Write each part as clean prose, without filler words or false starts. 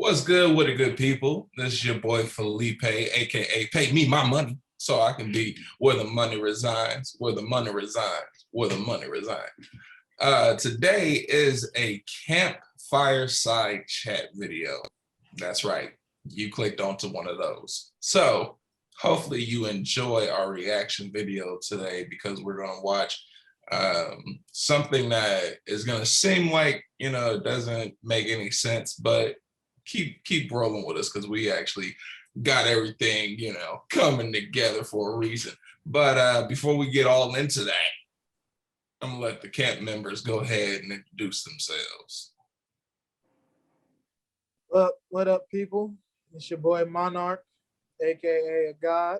What's good with the good people? This is your boy Felipe, aka Pay Me My Money, so I can be where the money resides, where the money resides, where the money resides. Today is a campfire side chat video. That's right, you clicked onto one of those. So hopefully you enjoy our reaction video today because we're gonna watch something that is gonna seem like, it doesn't make any sense, but keep rolling with us because we actually got everything, coming together for a reason. But before we get all into that, I'm gonna let the camp members go ahead and introduce themselves. What up, people? It's your boy Monarch, aka a god.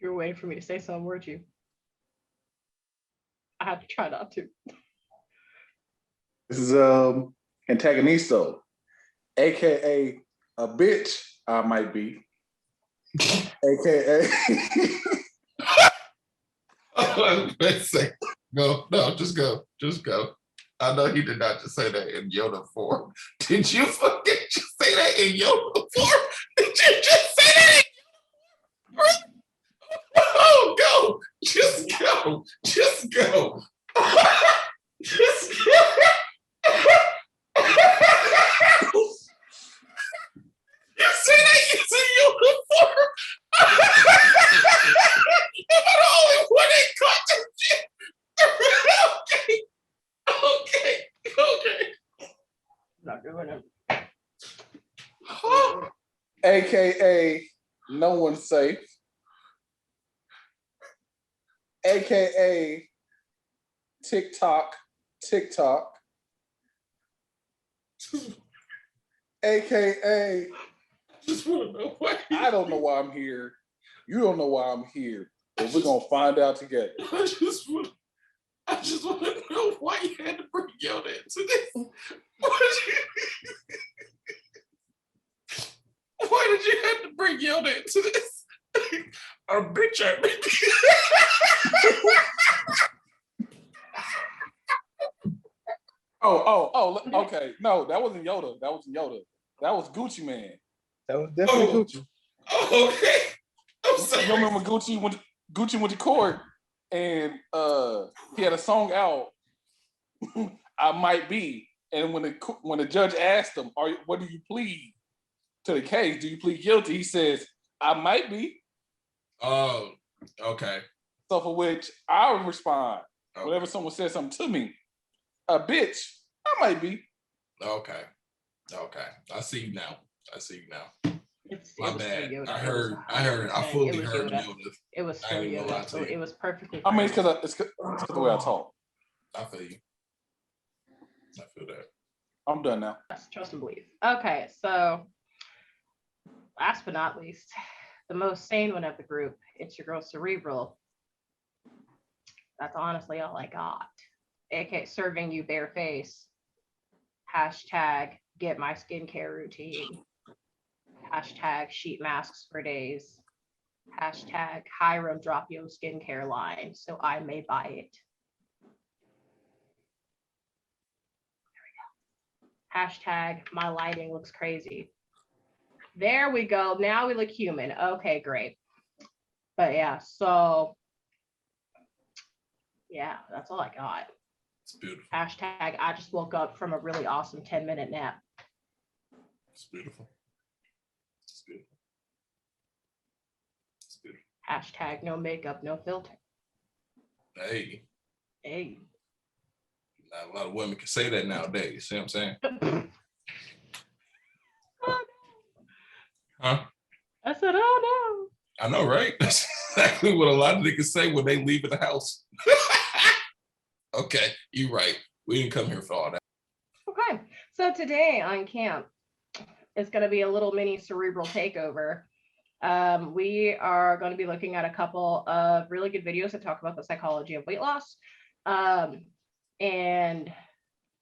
You're waiting for me to say something, weren't you? I have to try not to. This is Antagonisto, aka a bitch I might be, aka. Let's say go. No, just go. Just go. I know he did not just say that in Yoda form. Did you fucking just say that in Yoda form? Did you just say that in Yoda form? Oh, go. Just go. Just go. Just go. You say that using Yoda form? You're the only one that caught that shit. Okay. Not doing it. AKA no one's safe, AKA TikTok, AKA Just want to know why. I don't know why I'm here. You don't know why I'm here, but we're gonna find out together. I just want to know why you had to bring Yoda into this. Why did you have to bring Yoda into this? A bitch at me. Okay. No, that wasn't Yoda. That was Gucci Man. That was definitely Gucci. Oh, okay. I'm sorry. You remember Gucci went to court and he had a song out, I Might Be. And when the judge asked him, what do you plead to the case? Do you plead guilty? He says, I might be. Oh, okay. So for which I would respond, Okay. whenever someone says something to me, a bitch, I might be. Okay. I see you now. My bad. Yoda. I fully heard Yoda. It was still Yoda. So it was perfectly. I mean, it's because the way I talk. I feel you. I feel that. I'm done now. Trust and believe. Okay, so last but not least, the most sane one of the group. It's your girl Cerebral. That's honestly all I got. AK serving you bare face. Hashtag get my skincare routine. Hashtag sheet masks for days. Hashtag Hiram drop yo skincare line so I may buy it. There we go. Hashtag my lighting looks crazy. There we go. Now we look human. Okay, great. But yeah, so yeah, that's all I got. It's beautiful. Hashtag I just woke up from a really awesome 10-minute nap. It's beautiful. It's beautiful. It's beautiful. Hashtag no makeup, no filter. Hey. Hey. Not a lot of women can say that nowadays. See what I'm saying? Huh? I said, oh I know, right? That's exactly what a lot of niggas say when they leave the house. Okay, you're right. We didn't come here for all that. Okay, so today on camp, it's going to be a little mini cerebral takeover. We are going to be looking at a couple of really good videos that talk about the psychology of weight loss. And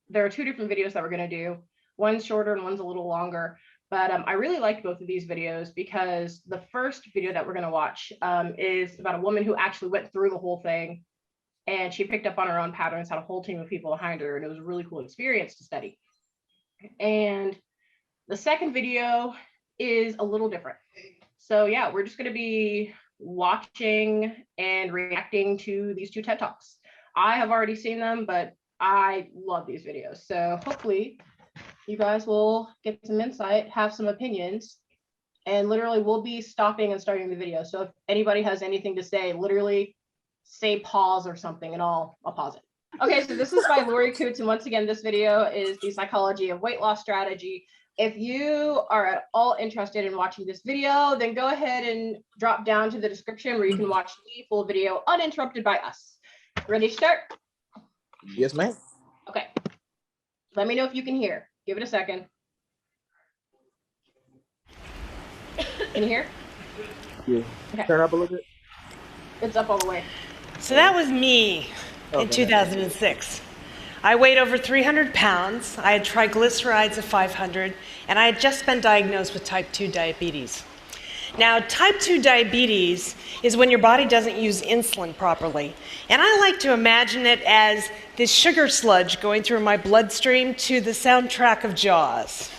there are two different videos that we're going to do. One's shorter and one's a little longer. But I really liked both of these videos because the first video that we're going to watch is about a woman who actually went through the whole thing. And she picked up on her own patterns, had a whole team of people behind her, and it was a really cool experience to study. And the second video is a little different. So yeah, we're just going to be watching and reacting to these two TED Talks. I have already seen them, but I love these videos. So hopefully you guys will get some insight, have some opinions, and literally we'll be stopping and starting the video. So if anybody has anything to say, literally say pause or something and I'll pause it. Okay, so this is by Lori Coots, and once again, this video is the psychology of weight loss strategy. If you are at all interested in watching this video, then go ahead and drop down to the description where you can watch the full video uninterrupted by us. Ready to start? Yes, ma'am. Okay. Let me know if you can hear. Give it a second. Can you hear? Yeah. Okay. Turn up a little bit. It's up all the way. So that was me in Okay. 2006. I weighed over 300 pounds, I had triglycerides of 500, and I had just been diagnosed with type 2 diabetes. Now, type 2 diabetes is when your body doesn't use insulin properly. And I like to imagine it as this sugar sludge going through my bloodstream to the soundtrack of Jaws.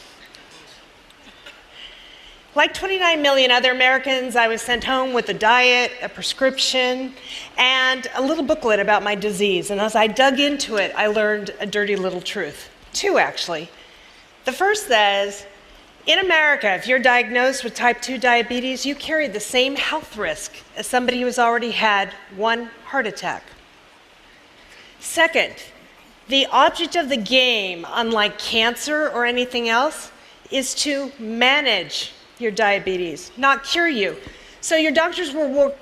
Like 29 million other Americans, I was sent home with a diet, a prescription, and a little booklet about my disease. And as I dug into it, I learned a dirty little truth. Two, actually. The first says, in America, if you're diagnosed with type 2 diabetes, you carry the same health risk as somebody who's already had one heart attack. Second, the object of the game, unlike cancer or anything else, is to manage your diabetes, not cure you. So your doctors will work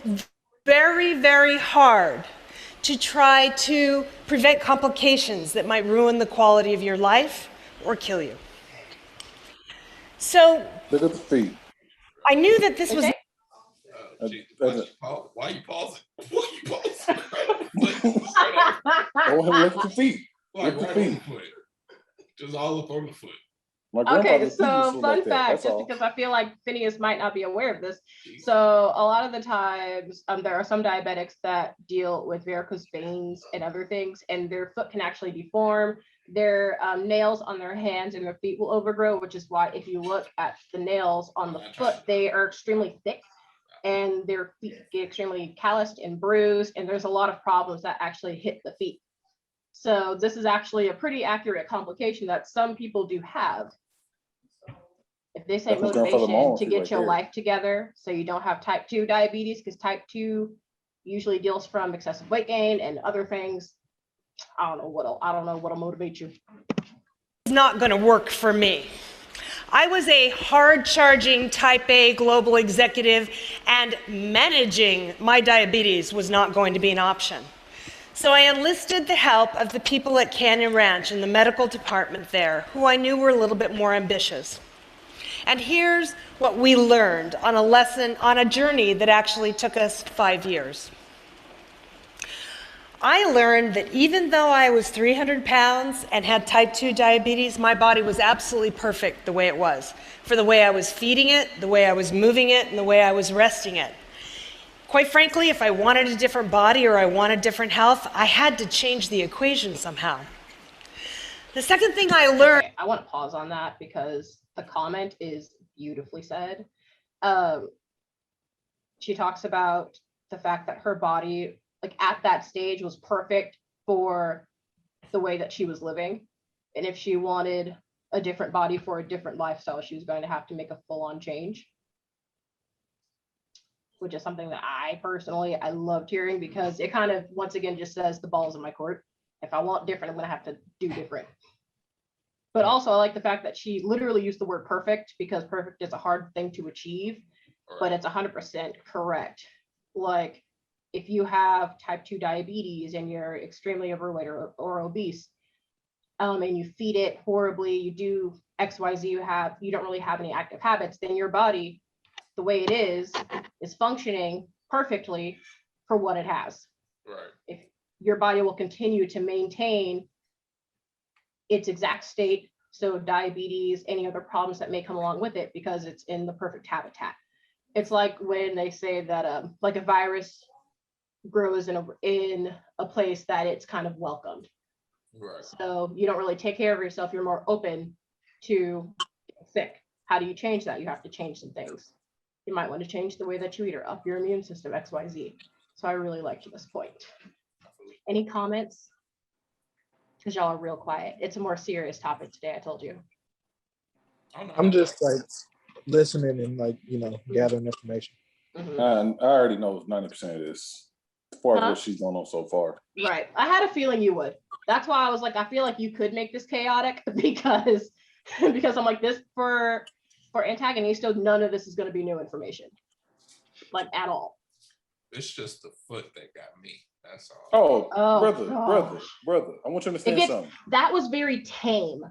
very, very hard to try to prevent complications that might ruin the quality of your life or kill you. So Look at the feet. I knew that this was Okay. Gee, why you pausing? Why you pausing? I want him to look at the feet. Like Look at right the on the feet. foot. Just all up on the foot. My Okay, grandfather's feet so used to look fun like that. fact, That's just all. because I feel like Phineas might not be aware of this. So a lot of the times, there are some diabetics that deal with varicose veins and other things, and their foot can actually deform. Their nails on their hands and their feet will overgrow, which is why if you look at the nails on the foot, they are extremely thick and their feet get extremely calloused and bruised, and there's a lot of problems that actually hit the feet. So this is actually a pretty accurate complication that some people do have. If this ain't That's my grandfather motivation mom's to feet get right your there. life together so you don't have type 2 diabetes, because type 2 usually deals from excessive weight gain and other things. I don't know what'll motivate you. not going to work for me. I was a hard-charging type A global executive, and managing my diabetes was not going to be an option. So I enlisted the help of the people at Canyon Ranch in the medical department there, who I knew were a little bit more ambitious. And here's what we learned on a journey that actually took us 5 years. I learned that even though I was 300 pounds and had type 2 diabetes, my body was absolutely perfect the way it was, for the way I was feeding it, the way I was moving it, and the way I was resting it. Quite frankly, if I wanted a different body or I wanted different health, I had to change the equation somehow. The second thing I learned... Okay, I want to pause on that because the comment is beautifully said. She talks about the fact that her body, like at that stage, was perfect for the way that she was living. And if she wanted a different body for a different lifestyle, she was going to have to make a full-on change, which is something that I loved hearing, because it kind of, once again, just says the ball's in my court. If I want different, I'm going to have to do different. But also I like the fact that she literally used the word perfect, because perfect is a hard thing to achieve, but it's 100% correct. Like, if you have type 2 diabetes and you're extremely overweight or obese, and you feed it horribly, you do XYZ, you don't really have any active habits, then your body, the way it is functioning perfectly for what it has. Right. If your body will continue to maintain its exact state, so diabetes, any other problems that may come along with it, because it's in the perfect habitat. It's like when they say that like a virus grows in a place that it's kind of welcomed. Right. So you don't really take care of yourself, you're more open to get sick. How do you change that? You have to change some things. You might want to change the way that you eat or up your immune system, XYZ. So I really liked this point. Any comments? Because y'all are real quiet. It's a more serious topic today, I told you. I'm just like listening and like, gathering information. Mhm. I already know 90% of this, as far as Huh? what she's going on so far. Right. I had a feeling you would. That's why I was like, I feel like you could make this chaotic because I'm like this for Antagonisto, none of this is going to be new information, like at all. It's just the foot that got me. That's all. Oh, Oh, brother, I want you to understand gets- something. That was very tame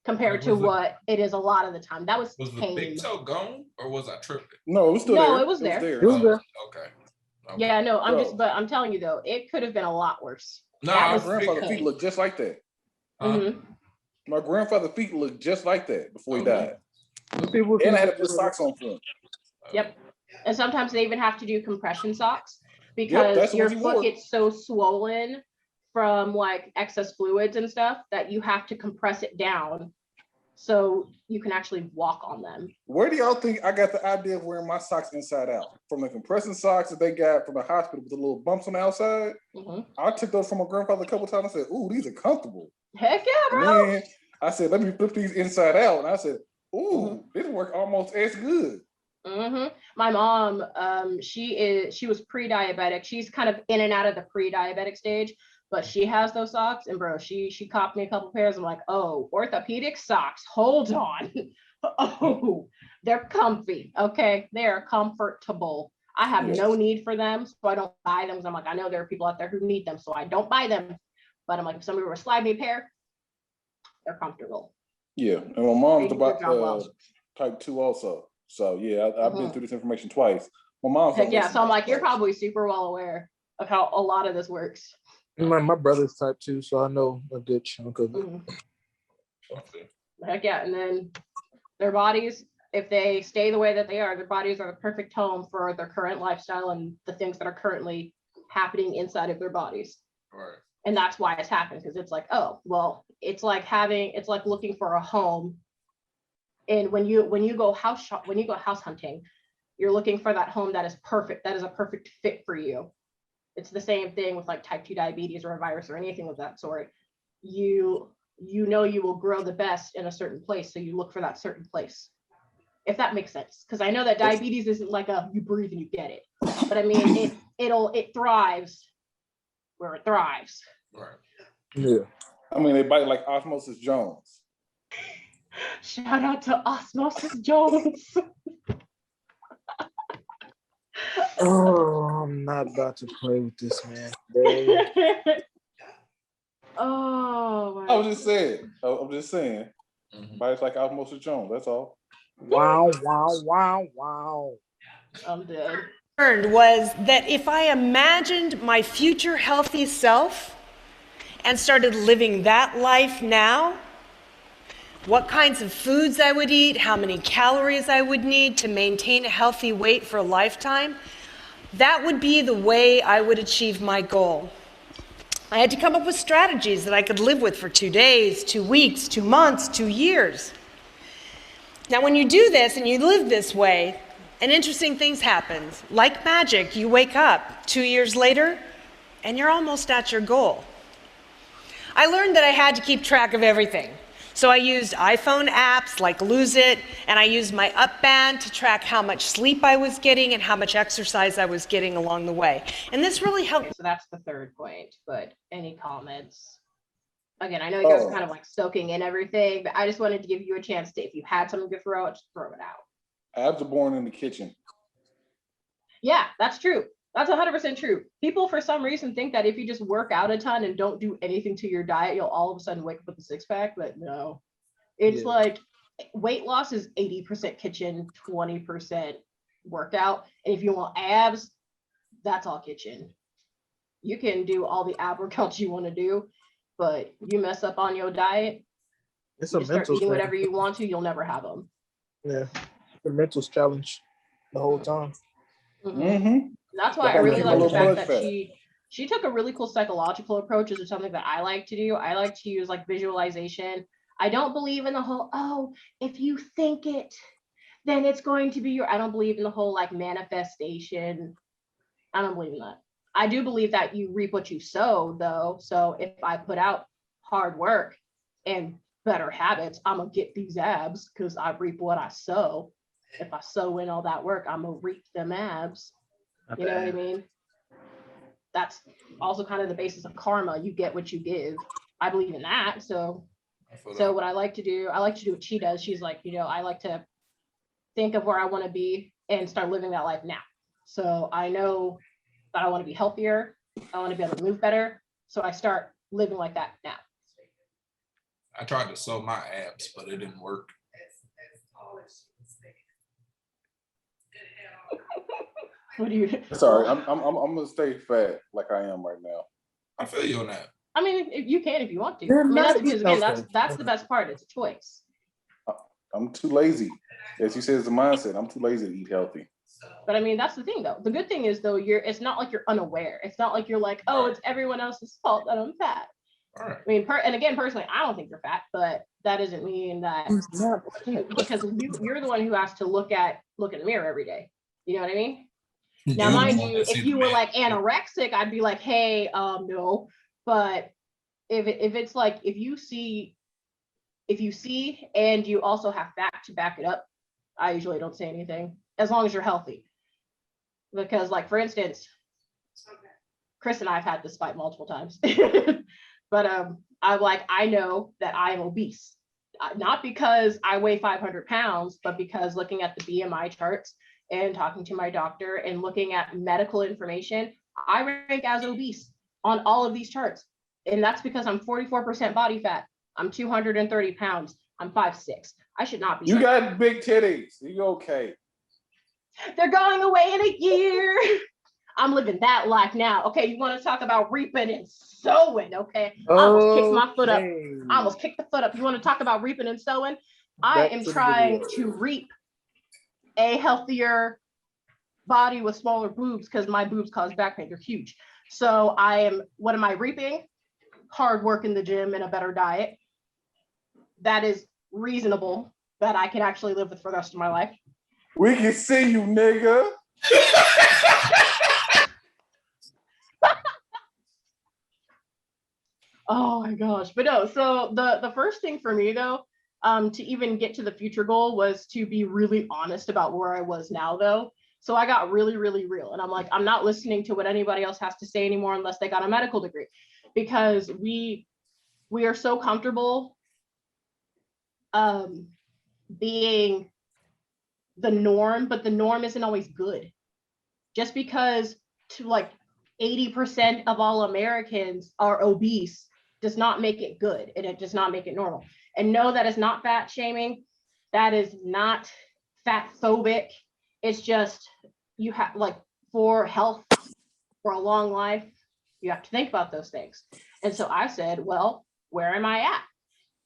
compared to Was it- what it is a lot of the time. That was Was the tame. big toe gone or was I tripping? No, it was still No, there. it was there. It was there. Okay. Yeah, no, Bro. but I'm telling you though, it could have been a lot worse. No, That I My was grandfather's okay. feet look just like that. Mhm. My grandfather's feet looked just like that before he Okay. died. People And I had to think put socks on for him. Yep. And sometimes they even have to do compression socks because that's your what he foot wore. gets so swollen from like excess fluids and stuff that you have to compress it down so you can actually walk on them. Where do y'all think I got the idea of wearing my socks inside out? From the compressing socks that they got from the hospital with the little bumps on the outside? Mhm. I took those from my grandfather a couple times. I said, ooh, these are comfortable. Heck yeah, And bro. then I said, let me flip these inside out. And I said, ooh, Mm-hmm. this work almost as good. My mom, she was pre-diabetic. She's kind of in and out of the pre-diabetic stage, but she has those socks. And bro, she copped me a couple pairs. I'm like, oh, orthopedic socks. Hold on. Oh, they're comfy. Okay, they're comfortable. I have Yes. no need for them, so I don't buy them. 'Cause I'm like, I know there are people out there who need them, so I don't buy them. But I'm like, if somebody were to slide me a pair, they're comfortable. Yeah. And my mom's They do their about job well. type 2 also. So yeah, I've been Mhm. through this information twice. My mom's Heck on yeah. this So I'm like, you're twice. probably super well aware of how a lot of this works. My brother's type 2, so I know a good chunk of it. Mhm. Okay. Heck yeah. And then their bodies, if they stay the way that they are, their bodies are the perfect home for their current lifestyle and the things that are currently happening inside of their bodies. Right. And that's why it's happened, because it's like, oh, well, it's like looking for a home. And when you go house hunting, you're looking for that home that is perfect, that is a perfect fit for you. It's the same thing with like type 2 diabetes or a virus or anything of that sort. You know you will grow the best in a certain place, so you look for that certain place. If that makes sense, because I know that diabetes isn't like you breathe and you get it, but I mean it thrives where it thrives. Right. Yeah. I mean, they bite like Osmosis Jones. Shout out to Osmosis Jones. Oh, I'm not about to play with this man. Dang. Oh I my. was just saying. I'm just saying. Mhm. Bites like Osmosis Jones. That's all. Wow, wow. I'm dead. Learned was that if I imagined my future healthy self and started living that life now, what kinds of foods I would eat, how many calories I would need to maintain a healthy weight for a lifetime, that would be the way I would achieve my goal. I had to come up with strategies that I could live with for 2 days, 2 weeks, 2 months, 2 years. Now, when you do this and you live this way, an interesting thing happens. Like magic, you wake up 2 years later and you're almost at your goal. I learned that I had to keep track of everything. So I used iPhone apps like Lose It, and I used my Up Band to track how much sleep I was getting and how much exercise I was getting along the way. And this really helped. Okay, so that's the third point, but any comments? Again, I know you guys are kind of like soaking in everything, but I just wanted to give you a chance to, if you had something to throw out, just throw it out. Abs are born in the kitchen. Yeah, that's true. That's 100% true. People, for some reason, think that if you just work out a ton and don't do anything to your diet, you'll all of a sudden wake up with a six pack. But no, it's Yeah. like weight loss is 80% kitchen, 20% workout. And if you want abs, that's all kitchen. You can do all the ab workouts you want to do, but you mess up on your diet, It's you a just start mental eating thing. whatever you want to, you'll never have them. Yeah. The mental challenge the whole time. Mm-hmm. That's why I Like really keep like a the little fact blood that fat. she took a really cool psychological approach, which is something that I like to do. I like to use like visualization. I don't believe in the whole, oh, if you think it, then it's going to be your, I don't believe in the whole like manifestation. I don't believe in that. I do believe that you reap what you sow though. So if I put out hard work and better habits, I'm gonna get these abs because I reap what I sow. If I sow in all that work, I'm gonna reap them abs. You know what I mean? That's also kind of the basis of karma. You get what you give. I believe in that. So what I like to do what she does. She's like, you know, I like to think of where I want to be and start living that life now. So I know that I want to be healthier. I want to be able to move better. So I start living like that now. I tried to sew my abs, but it didn't work. What do you? Sorry, I'm gonna stay fat like I am right now. I feel you on that. I mean, you can if you want to. You're I mean, that's nice. because again, Okay. that's the best part. It's a choice. I'm too lazy. As you said, it's a mindset. I'm too lazy to eat healthy. But I mean, that's the thing though. The good thing is though, it's not like you're unaware. It's not like you're like, oh, it's everyone else's fault that I'm fat. All right. I mean, and again, personally, I don't think you're fat, but that doesn't mean that because you're the one who has to look in the mirror every day. You know what I mean? Now, You're the mind one you, that sees if you the were man. like anorexic, I'd be like, hey, no. But if it's like if you see and you also have fact to back it up, I usually don't say anything as long as you're healthy. Because like for instance, Chris and I have had this fight multiple times. But I know that I am obese. Not because I weigh 500 pounds, but because looking at the BMI charts and talking to my doctor and looking at medical information, I rank as obese on all of these charts. And that's because I'm 44% body fat. I'm 230 pounds. I'm 5'6". I should not be. You got big titties. You okay? They're going away in a year. I'm living that life now. Okay, you want to talk about reaping and sowing? Okay, I almost kicked my foot up. I almost kicked the foot up. You want to talk about reaping and sowing? I am trying to reap a healthier body with smaller boobs because my boobs cause back pain. They're huge. So what am I reaping? Hard work in the gym and a better diet. That is reasonable that I can actually live with for the rest of my life. We can see you, nigga. Oh my gosh. But no, so the first thing for me though, to even get to the future goal was to be really honest about where I was now though. So I got really, really real. And I'm like, I'm not listening to what anybody else has to say anymore unless they got a medical degree. Because we are so comfortable being the norm, but the norm isn't always good. Just because to like 80% of all Americans are obese does not make it good, and it does not make it normal. And no, that is not fat shaming. That is not fat phobic. It's just you have like for health, for a long life, you have to think about those things. And so I said, well, where am I at?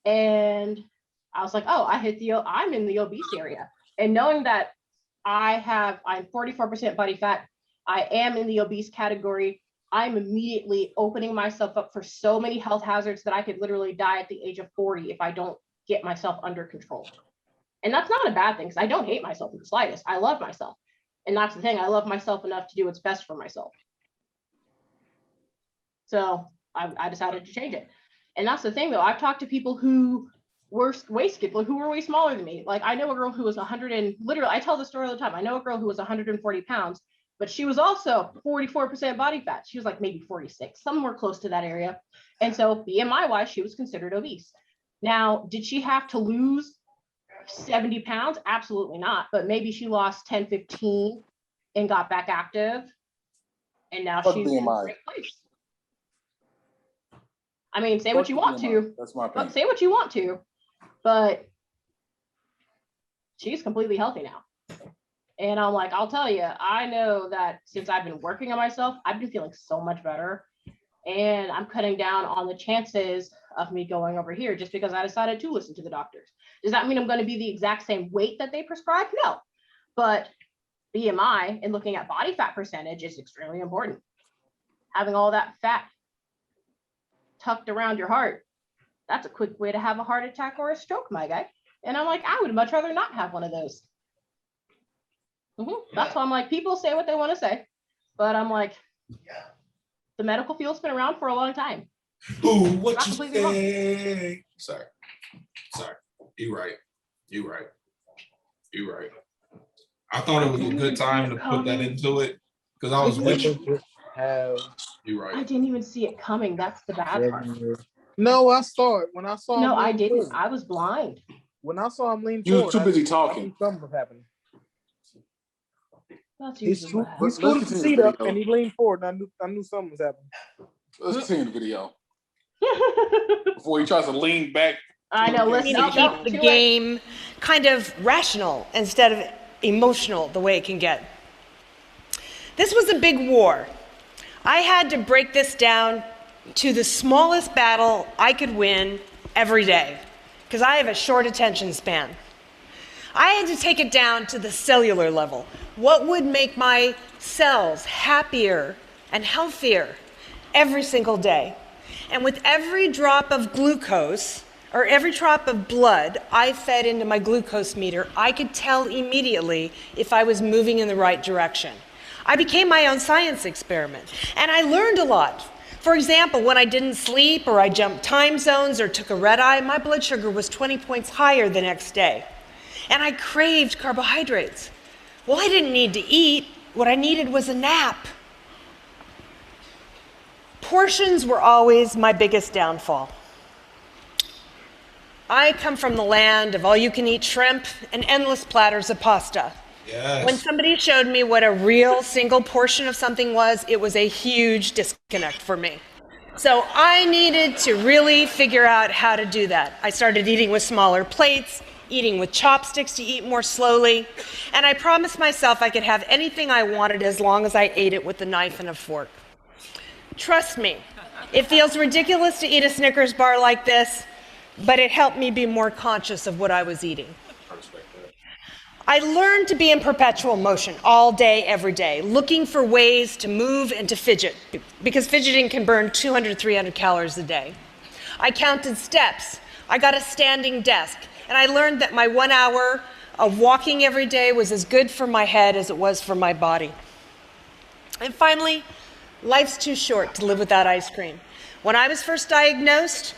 And I was like, oh, I'm in the obese area. And knowing that I'm 44% body fat, I am in the obese category, I'm immediately opening myself up for so many health hazards that I could literally die at the age of 40 if I don't get myself under control. And that's not a bad thing because I don't hate myself in the slightest. I love myself. And that's the thing. I love myself enough to do what's best for myself. So I decided to change it. And that's the thing though. I've talked to people who were way smaller than me. Like I know a girl who was literally, I tell the story all the time. I know a girl who was 140 pounds, but she was also 44% body fat. She was like maybe 46, somewhere close to that area. And so BMI wise, she was considered obese. Now, did she have to lose 70 pounds? Absolutely not. But maybe she lost 10, 15 and got back active. And now she's in a great place. I mean, say what you want to. That's my opinion. Say what you want to, but she's completely healthy now. And I'm like, I'll tell you, I know that since I've been working on myself, I've been feeling so much better. And I'm cutting down on the chances of me going over here just because I decided to listen to the doctors. Does that mean I'm going to be the exact same weight that they prescribe? No. But BMI and looking at body fat percentage is extremely important. Having all that fat tucked around your heart That's a quick way to have a heart attack or a stroke, my guy. And I'm like, I would much rather not have one of those. That's why I'm like, people say what they want to say, but I'm like, the medical field's been around for a long time. Ooh, what Not you completely wrong. say? Sorry. You right. I thought it was a good time to put that into it because I was with you. You I right. didn't even see it coming. That's the bad part. No, I saw it when I saw. No, him I lean didn't. forward. I was blind. When I saw him lean You was forward, too busy I talking. knew something was happening. That's He's usually what happens. scooted Let's the continue seat the up video. and he leaned forward, and I knew something was happening. Let's continue the video before he tries to lean back. I know. We Listen, need to keep the game kind of rational instead of emotional the way it can get. This was a big war. I had to break this down to the smallest battle I could win every day because I have a short attention span. I had to take it down to the cellular level. What would make my cells happier and healthier every single day? And with every drop of glucose, or every drop of blood I fed into my glucose meter, I could tell immediately if I was moving in the right direction. I became my own science experiment, and I learned a lot. For example, when I didn't sleep, or I jumped time zones, or took a red eye, my blood sugar was 20 points higher the next day. And I craved carbohydrates. Well, I didn't need to eat. What I needed was a nap. Portions were always my biggest downfall. I come from the land of all-you-can-eat shrimp and endless platters of pasta. Yes. When somebody showed me what a real single portion of something was, it was a huge disconnect for me. So I needed to really figure out how to do that. I started eating with smaller plates, eating with chopsticks to eat more slowly, and I promised myself I could have anything I wanted as long as I ate it with a knife and a fork. Trust me, it feels ridiculous to eat a Snickers bar like this, but it helped me be more conscious of what I was eating. I learned to be in perpetual motion all day, every day, looking for ways to move and to fidget, because fidgeting can burn 200, 300 calories a day. I counted steps. I got a standing desk, and I learned that my 1 hour of walking every day was as good for my head as it was for my body. And finally, life's too short to live without ice cream. When I was first diagnosed,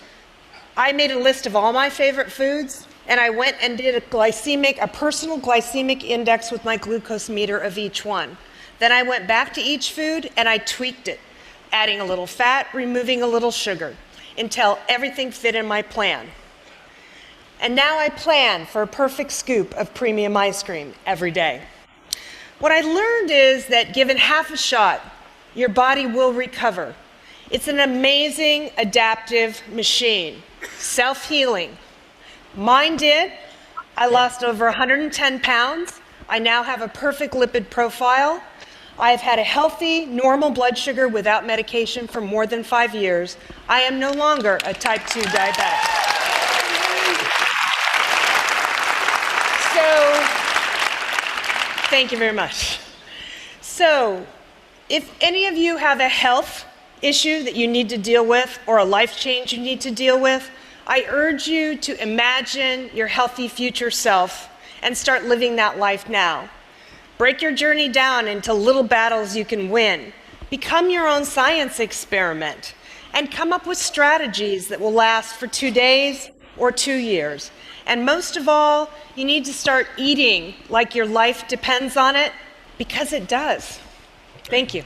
I made a list of all my favorite foods, and I went and did a personal glycemic index with my glucose meter of each one. Then I went back to each food and I tweaked it, adding a little fat, removing a little sugar, until everything fit in my plan. And now I plan for a perfect scoop of premium ice cream every day. What I learned is that given half a shot, your body will recover. It's an amazing adaptive machine, self-healing. Mine did. I lost over 110 pounds. I now have a perfect lipid profile. I have had a healthy, normal blood sugar without medication for more than 5 years. I am no longer a type 2 diabetic. So, thank you very much. So, if any of you have a health issue that you need to deal with or a life change you need to deal with, I urge you to imagine your healthy future self and start living that life now. Break your journey down into little battles you can win. Become your own science experiment and come up with strategies that will last for 2 days or 2 years. And most of all, you need to start eating like your life depends on it, because it does. Thank you.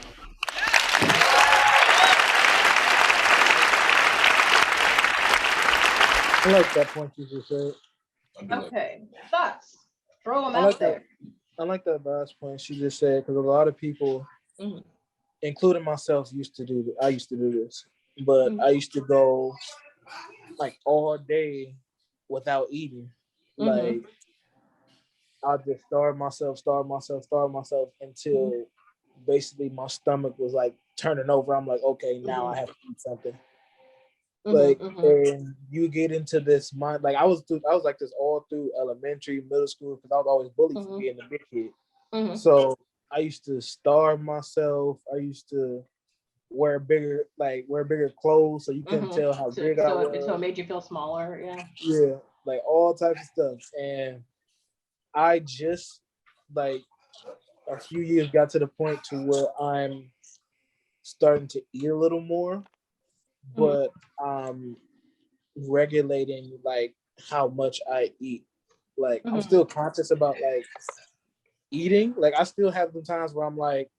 I like that point you just said. Okay, thoughts? Throw them I out like there. I like that last point she just said, because a lot of people, Mhm. including myself, I used to do this, but I used to go like all day without eating. Like I'll just starve myself until basically my stomach was like turning over. I'm like, okay, now I have to eat something. Like, and you get into this mind. Like I was like this all through elementary, middle school, because I was always bullied for being a big kid. So I used to starve myself. I used to wear bigger clothes so you couldn't tell how big I was. So it made you feel smaller. Yeah, like all types of stuff. And I just like a few years got to the point to where I'm starting to eat a little more, but regulating like how much I eat. Like I'm still conscious about like eating. Like I still have the times where I'm like,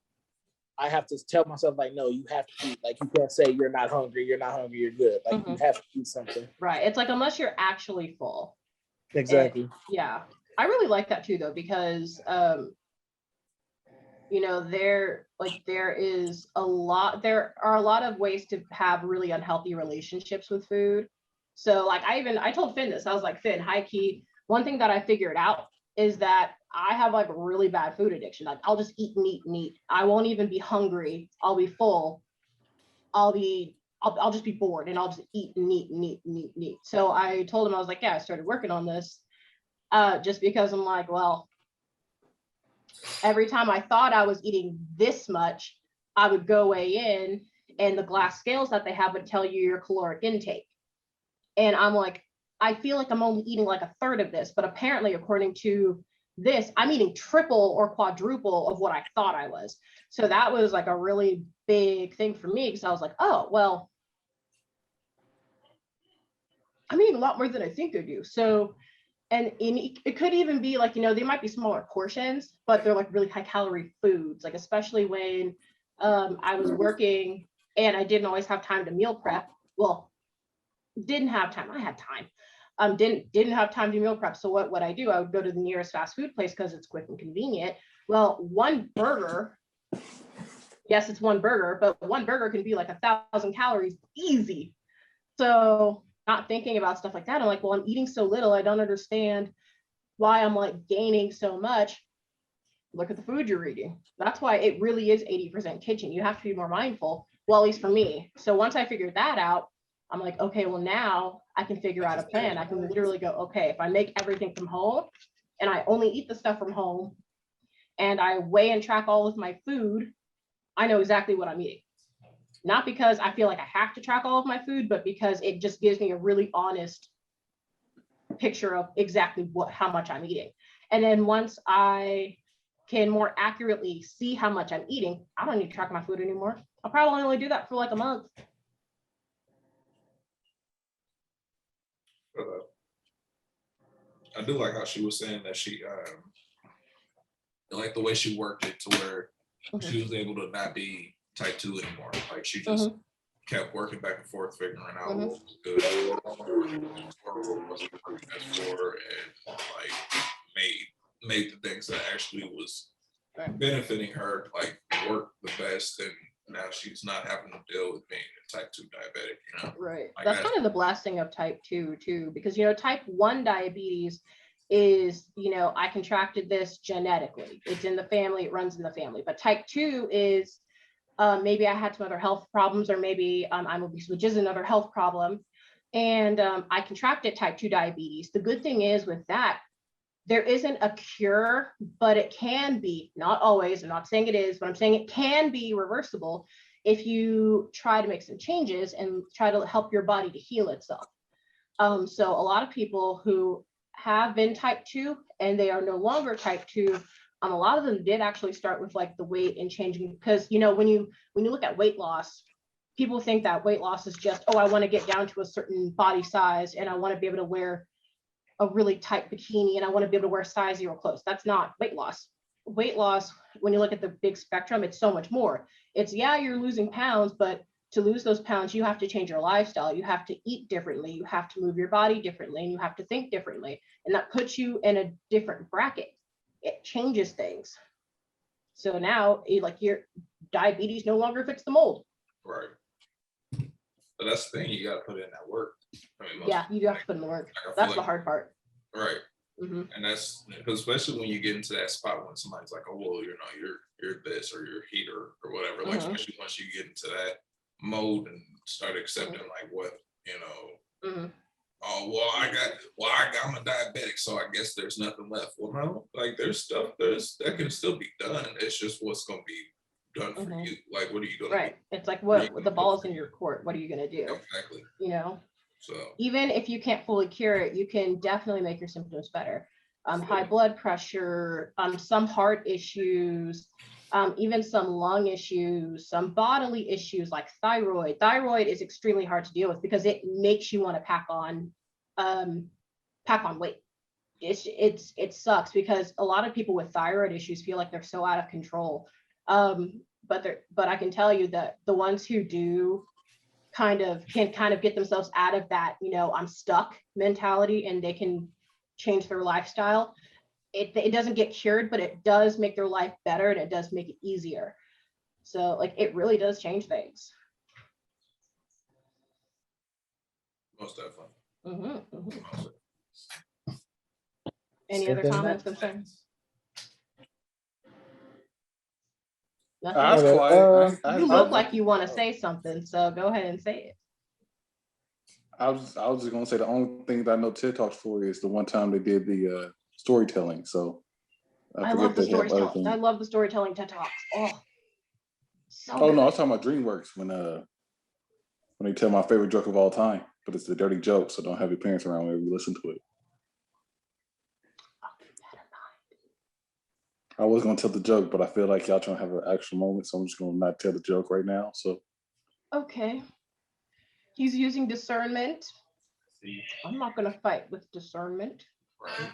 I have to tell myself like, no, you have to eat. Like you can't say you're not hungry, you're good. Like you have to eat something. Right. It's like unless you're actually full. Exactly. Yeah. I really like that too though, because you know, there are a lot of ways to have really unhealthy relationships with food. So like I told Finn this. I was like, Finn, high key, one thing that I figured out is that I have like really bad food addiction. Like I'll just eat and eat and eat. I won't even be hungry. I'll be full. I'll just be bored and I'll just eat and eat and eat and eat and eat. So I told him, I was like, yeah, I started working on this just because I'm like, well, every time I thought I was eating this much, I would go weigh in and the glass scales that they have would tell you your caloric intake. And I'm like, I feel like I'm only eating like a third of this, but apparently according to this, I'm eating triple or quadruple of what I thought I was. So that was like a really big thing for me because I was like, oh, well, I'm eating a lot more than I think I do. So, and it could even be like, you know, they might be smaller portions, but they're like really high calorie foods, like especially when I was working and I didn't always have time to meal prep. Well, didn't have time. I had time. Didn't have time to meal prep. So what I do, I would go to the nearest fast food place because it's quick and convenient. Well, one burger, yes, it's one burger, but one burger can be like 1,000 calories easy. So not thinking about stuff like that, I'm like, well, I'm eating so little. I don't understand why I'm like gaining so much. Look at the food you're eating. That's why it really is 80% kitchen. You have to be more mindful. Well, at least for me. So once I figured that out, I'm like, okay, well, now I can figure out a plan. I can literally go, okay, if I make everything from home and I only eat the stuff from home and I weigh and track all of my food, I know exactly what I'm eating. Not because I feel like I have to track all of my food, but because it just gives me a really honest picture of exactly how much I'm eating. And then once I can more accurately see how much I'm eating, I don't need to track my food anymore. I'll probably only do that for like a month. I do like how she was saying that she like the way she worked it to where she was able to not be type 2 anymore. Like she just kept working back and forth, figuring out what was good, what wasn't best for her, and like made the things that actually was benefiting her like work the best. And now she's not having to deal with being a type 2 diabetic, you know? Right. Like that's kind of the blessing of type 2 too, because, you know, type 1 diabetes is, you know, I contracted this genetically. It's in the family, it runs in the family. But type 2 is maybe I had some other health problems, or maybe I'm obese, which is another health problem. And I contracted type 2 diabetes. The good thing is with that, there isn't a cure, but it can be, not always, I'm not saying it is, but I'm saying it can be reversible if you try to make some changes and try to help your body to heal itself. So a lot of people who have been type 2 and they are no longer type 2, a lot of them did actually start with like the weight and changing, because, you know, when you look at weight loss, people think that weight loss is just, oh, I want to get down to a certain body size and I want to be able to wear a really tight bikini and I want to be able to wear size 0 clothes. That's not weight loss. Weight loss, when you look at the big spectrum, it's so much more. It's, yeah, you're losing pounds, but to lose those pounds, you have to change your lifestyle. You have to eat differently. You have to move your body differently, and you have to think differently. And that puts you in a different bracket. It changes things. So now, like, your diabetes no longer fits the mold. Right. But that's the thing, you got to put in that work. I mean, yeah, you do have to put in the work. That's the hard part. Right. And that's because especially when you get into that spot when somebody's like, oh, well, you know, you're this or you're heater or whatever. Like, especially once you get into that mode and start accepting like what, you know, oh, well, I'm a diabetic, so I guess there's nothing left. Well, no, like there's stuff that can still be done. It's just what's going to be done for Mhm. you. Like, what are you gonna Right. It's like, What are you what gonna the do? ball's in your court. What are you gonna do? do? Exactly. You know, So even if you can't fully cure it, you can definitely make your symptoms better. High blood pressure, some heart issues, even some lung issues, some bodily issues like thyroid. Thyroid is extremely hard to deal with because it makes you want to pack on weight. It sucks because a lot of people with thyroid issues feel like they're so out of control. But I can tell you that the ones who do can kind of get themselves out of that, I'm stuck mentality, and they can change their lifestyle. It doesn't get cured, but it does make their life better, and it does make it easier. So like it really does change things. most definitely. Mm-hmm, mm-hmm. Most definitely. Any Same other thing, comments, Matt? concerns? I Nothing? was Okay, quiet. You look like you want to say something, so go ahead and say it. I was just gonna say the only thing that I know TED Talks for is the one time they did the storytelling. So I I love forget the they have other storytelling. things. I love the storytelling TED Talks. Oh, so Oh no, I was good. talking about DreamWorks when they tell my favorite joke of all time, but it's the dirty joke, so don't have your parents around whenever you listen to it. I'll keep that in mind. I was gonna tell the joke, but I feel like y'all trying to have an actual moment, so I'm just gonna not tell the joke right now. So Okay. He's using discernment. I'm not going to fight with discernment. Right.